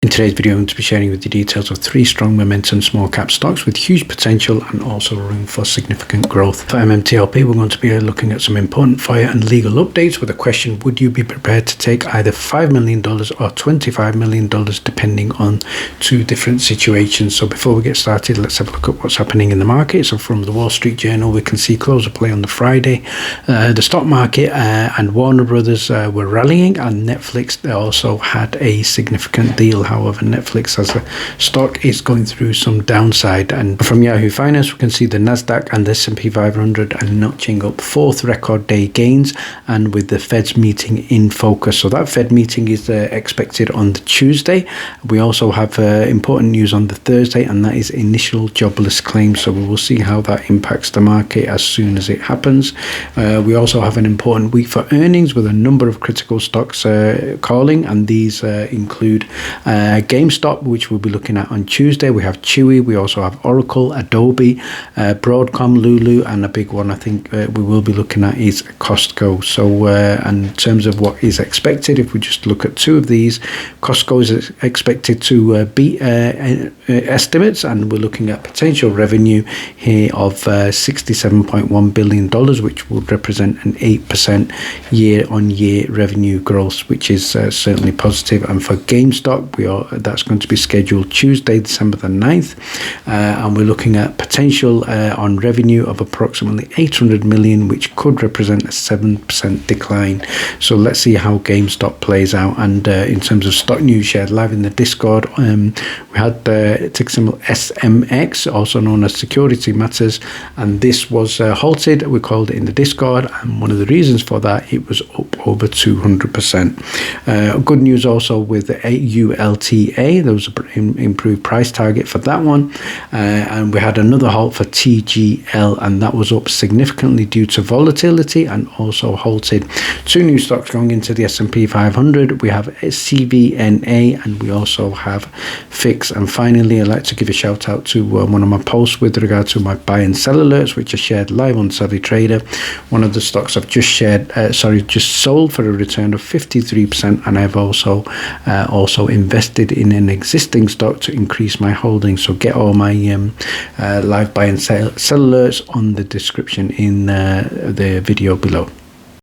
In today's video, I'm going to be sharing with you details of 3 strong momentum small cap stocks with huge potential and also room for significant growth. For MMTLP, we're going to be looking at some important FOAI and legal updates with a question: would you be prepared to take either $5 million or $25 million depending on 2 different situations? So before we get started, let's have a look at what's happening in the market. So from the Wall Street Journal, we can see close of play on the Friday. The stock market and Warner Brothers were rallying, and Netflix also had a significant deal. However, Netflix as a stock is going through some downside. And from Yahoo Finance, we can see the Nasdaq and the S&P 500 are notching up 4th record day gains, and with the Fed's meeting in focus. So that Fed meeting is expected on the Tuesday. We also have important news on the Thursday, and that is initial jobless claims. So we will see how that impacts the market as soon as it happens. We also have an important week for earnings with a number of critical stocks calling, and these include GameStop, which we'll be looking at on Tuesday. We have Chewy, we also have Oracle, Adobe, Broadcom, Lulu, and a big one I think we will be looking at is Costco. So and in terms of what is expected, if we just look at 2 of these, Costco is expected to beat estimates, and we're looking at potential revenue here of $67.1 billion, which would represent an 8% year-on-year revenue growth, which is certainly positive. And for GameStop, that's going to be scheduled Tuesday, December the 9th, and we're looking at potential on revenue of approximately 800 million, which could represent a 7% decline. So let's see how GameStop plays out. And in terms of stock news shared live in the Discord, we had the ticker symbol SMX, also known as Security Matters, and this was halted. We called it in the Discord, and one of the reasons for that, it was up over 200%. Good news also with the ULTA, there was an improved price target for that one, and we had another halt for TGL, and that was up significantly due to volatility and also halted. 2 new stocks going into the S&P 500. We have CVNA and we also have FIX. And finally, I'd like to give a shout out to one of my posts with regard to my buy and sell alerts, which are shared live on Savvy Trader. One of the stocks I've just sold for a return of 53%, and I've also invested in an existing stock to increase my holdings. So get all my live buy and sell alerts on the description in the video below.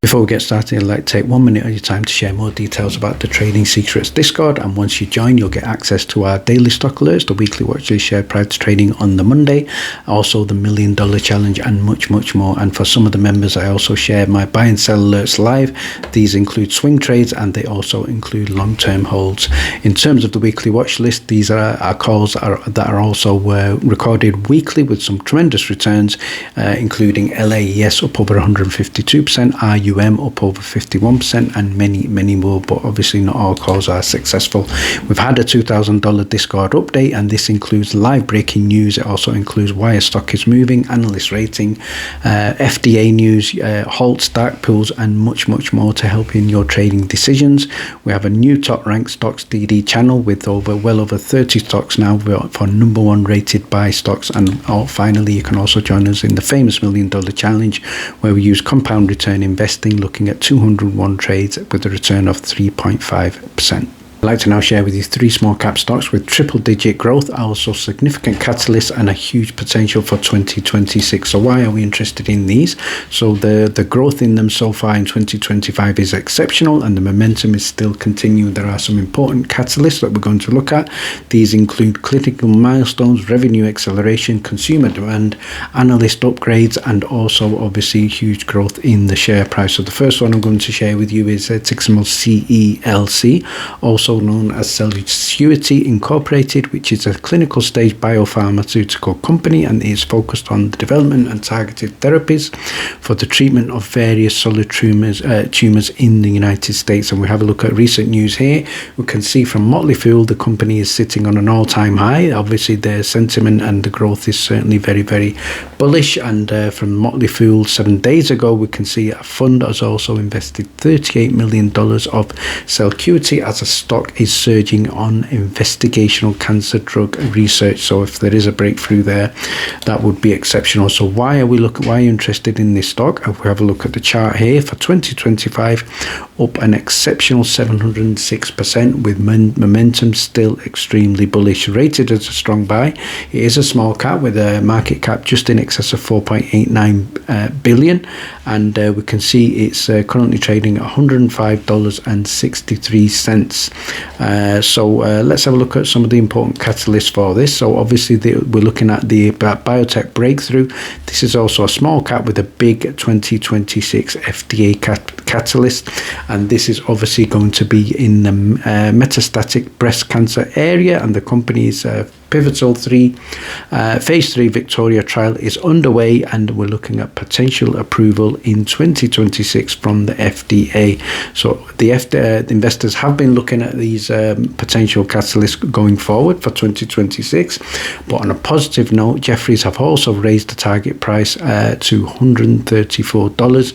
Before we get started, I'd like to take 1 minute of your time to share more details about the Trading Secrets Discord, and once you join, you'll get access to our daily stock alerts, the weekly watch list shared prior to trading on the Monday, also the $1 Million Challenge, and much more. And for some of the members, I also share my buy and sell alerts live. These include swing trades, and they also include long-term holds. In terms of the weekly watch list, these are our calls that are also recorded weekly with some tremendous returns, including LAES up over 152%, RUM up over 51%, and many more, but obviously not all calls are successful. We've had a $2,000 Discord update, and this includes live breaking news. It also includes why a stock is moving, analyst rating, FDA news, halts, dark pools, and much more to help in your trading decisions. We have a new top ranked stocks DD channel with well over 30 stocks now for number 1 rated buy stocks. And finally, you can also join us in the famous $1 Million Challenge, where we use compound return investing, looking at 201 trades with a return of 3.5%. I'd like to now share with you 3 small cap stocks with triple digit growth, also significant catalysts and a huge potential for 2026. So why are we interested in these? So the growth in them so far in 2025 is exceptional, and the momentum is still continuing. There are some important catalysts that we're going to look at. These include critical milestones, revenue acceleration, consumer demand, analyst upgrades, and also obviously huge growth in the share price. So the first one I'm going to share with you is ticker symbol CELC, also known as CELC Incorporated, which is a clinical stage biopharmaceutical company, and is focused on the development and targeted therapies for the treatment of various solid tumors in the United States. And we have a look at recent news here. We can see from Motley Fool, the company is sitting on an all-time high. Obviously, their sentiment and the growth is certainly very bullish. And from Motley Fool 7 days ago, we can see a fund has also invested $38 million of CELC as a stock stock is surging on investigational cancer drug research. So if there is a breakthrough there, that would be exceptional. So why are you interested in this stock? If we have a look at the chart here for 2025, up an exceptional 706%, with momentum still extremely bullish. Rated as a strong buy. It is a small cap with a market cap just in excess of 4.89 billion, and we can see it's currently trading at $105.63. So let's have a look at some of the important catalysts for this. So obviously we're looking at the biotech breakthrough. This is also a small cap with a big 2026 FDA catalyst, and this is obviously going to be in the metastatic breast cancer area, and the company's pivotal phase 3 Victoria trial is underway, and we're looking at potential approval in 2026 from the FDA. So the investors have been looking at these potential catalysts going forward for 2026. But on a positive note, Jefferies have also raised the target price to $134,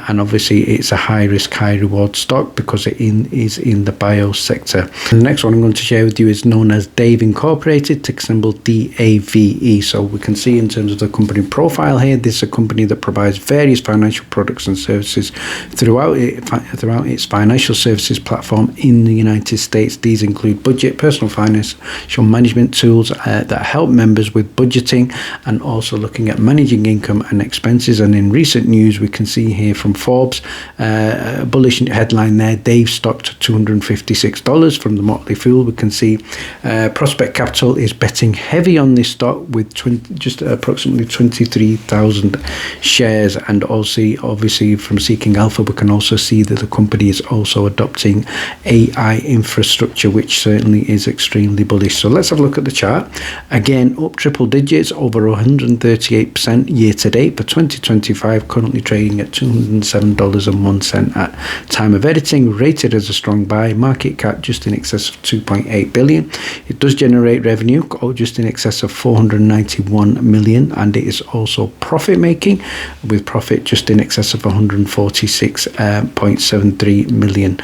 and obviously it's a high risk, high reward stock because it is in the bio sector. And the next one I'm going to share with you is known as Dave Incorporated, ticker symbol DAVE. So we can see in terms of the company profile here, this is a company that provides various financial products and services throughout its financial services platform in the United States. These include budget, personal financial management tools that help members with budgeting and also looking at managing income and expenses. And in recent news, we can see here from Forbes, a bullish headline there, Dave stock to $256 from the Motley Fool. We can see Prospect Capital is betting heavy on this stock with just approximately 23,000 shares, and also obviously from Seeking Alpha we can also see that the company is also adopting AI infrastructure, which certainly is extremely bullish. So let's have a look at the chart. Again, up triple digits, over 138% year to date for 2025, currently trading at $207.01 at time of editing. Rated as a strong buy, market cap just in excess of 2.8 billion. It does generate revenue just in excess of 491 million, and it is also profit making with profit just in excess of 146.73 million.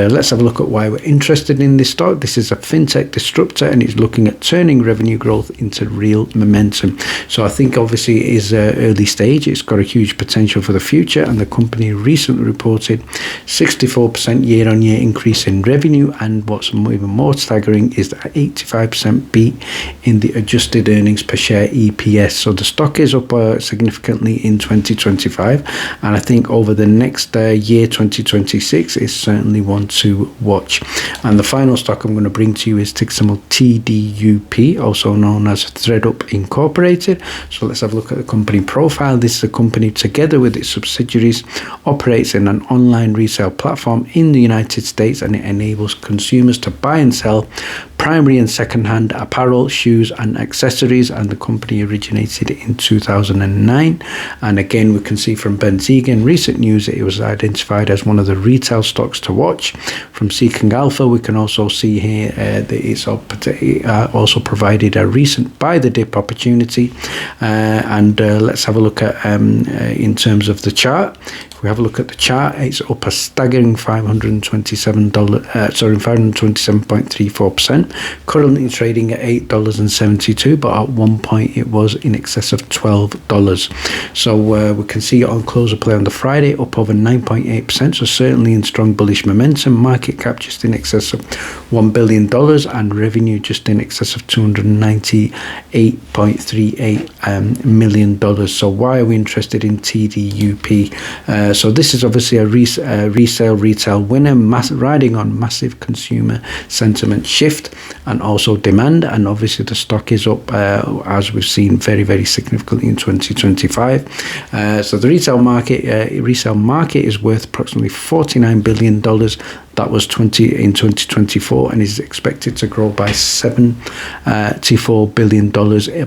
Let's have a look at why we're interested in this stock. This is a fintech disruptor, and it's looking at turning revenue growth into real momentum. So I think obviously it is early stage. It's got a huge potential for the future, and the company recently reported 64% year-on-year increase in revenue, and what's even more staggering is that 85% beat in the adjusted earnings per share EPS. So the stock is up significantly in 2025, and I think over the next year 2026 is certainly one to watch. And the final stock I'm going to bring to you is ticker symbol TDUP, also known as ThreadUp Incorporated. So let's have a look at the company profile. This is a company together with its subsidiaries operates in an online resale platform in the United States, and it enables consumers to buy and sell primary and second-hand apparel, shoes and accessories, and the company originated in 2009. And again, we can see from Ben Ziega in recent news that it was identified as one of the retail stocks to watch. From Seeking Alpha, we can also see here that it's also provided a recent buy the dip opportunity. Let's have a look at in terms of the chart. If we have a look at the chart, it's up a staggering $527.34%, currently trading at $8.72, but at one point it was in excess of $12. So we can see it on close of play on the Friday, up over 9.8%, so certainly in strong bullish momentum. Market cap just in excess of $1 billion, and revenue just in excess of $298.38 million. So why are we interested in TDUP? So this is obviously a resale retail winner, riding on massive consumer sentiment shift and also demand, and obviously the stock is up as we've seen very, very significantly in 2025. So the resale market is worth approximately $49 billion. That was in 2024, and is expected to grow by $74 billion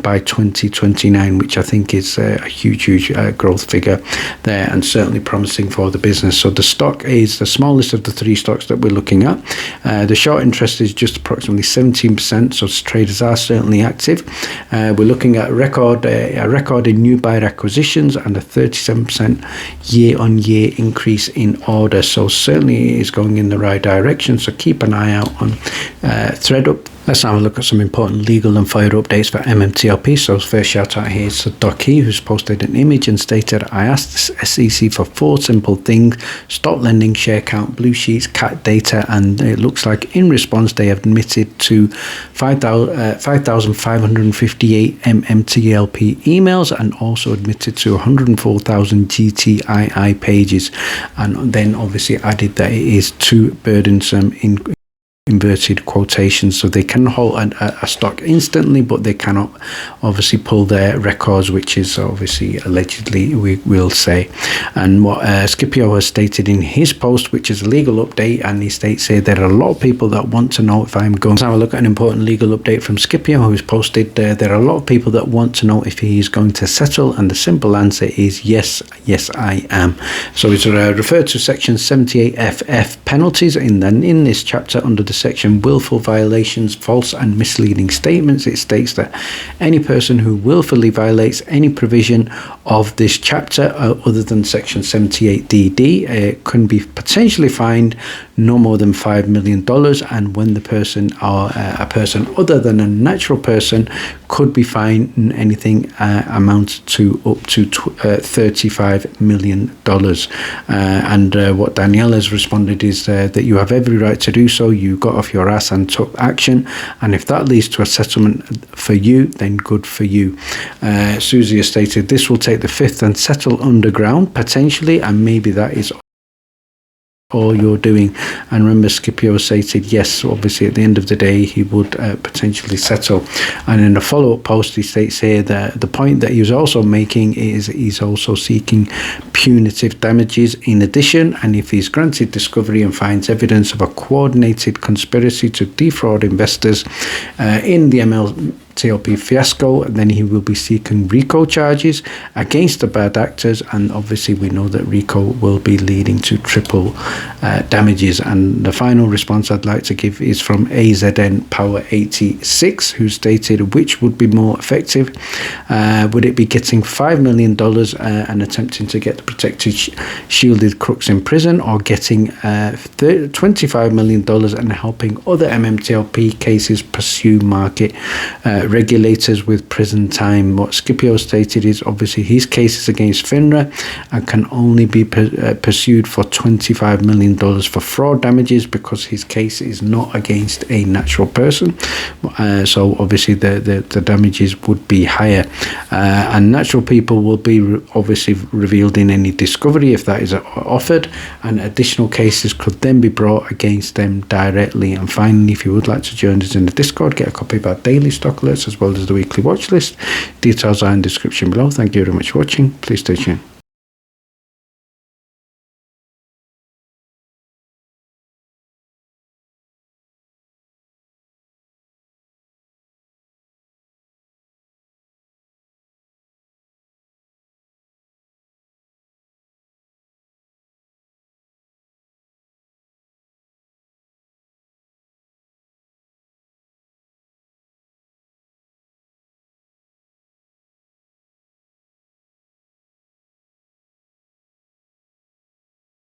by 2029, which I think is a huge growth figure there, and certainly promising for the business. So the stock is the smallest of the three stocks that we're looking at. The short interest is just approximately 17%, so traders are certainly active. We're looking at a record in new buyer acquisitions and a 37% year-on-year increase in orders. So certainly it is going in the right direction. So keep an eye out on ThreadUp. Let's have a look at some important legal and FOIA updates for MMTLP. So first shout out here to Docky, who's posted an image and stated, I asked the SEC for 4 simple things: stock lending, share count, blue sheets, cat data, and it looks like in response they have admitted to 5,558 MMTLP emails and also admitted to 104,000 GTII pages, and then obviously added that it is too burdensome in inverted quotations, so they can hold a stock instantly, but they cannot obviously pull their records, which is obviously allegedly, we will say. And what Scipio has stated in his post, which is a legal update, and he states here there are a lot of people that want to know if I'm going to have a look at an important legal update from Scipio, who's posted there are a lot of people that want to know if he is going to settle, and the simple answer is yes, I am. So it's referred to section 78FF penalties in this chapter under the section willful violations, false and misleading statements. It states that any person who willfully violates any provision of this chapter other than section 78DD can be potentially fined no more than $5 million, and when the person or a person other than a natural person could be fined anything amounts to up to $35 million. And what Danielle has responded is that you have every right to do so. You got off your ass and took action, and if that leads to a settlement for you, then good for you. Susie has stated this will take the fifth and settle underground potentially, and maybe that is all you're doing. And remember, Scipio stated yes, so obviously at the end of the day he would potentially settle. And in a follow-up post he states here that the point that he was also making is he's also seeking punitive damages in addition, and if he's granted discovery and finds evidence of a coordinated conspiracy to defraud investors in the MMTLP fiasco, then he will be seeking RICO charges against the bad actors, and obviously we know that RICO will be leading to triple damages. And the final response I'd like to give is from AZN Power 86, who stated, which would be more effective? Would it be getting $5 million and attempting to get the protected shielded crooks in prison, or getting $25 million and helping other MMTLP cases pursue market regulators with prison time? What Scipio stated is obviously his case is against FINRA and can only be pursued for $25 million for fraud damages because his case is not against a natural person. So obviously the damages would be higher, and natural people will be obviously revealed in any discovery if that is offered, and additional cases could then be brought against them directly. And finally, if you would like to join us in the Discord, get a copy of our daily stock alerts as well as the weekly watch list. Details are in the description below. Thank you very much for watching. Please stay tuned.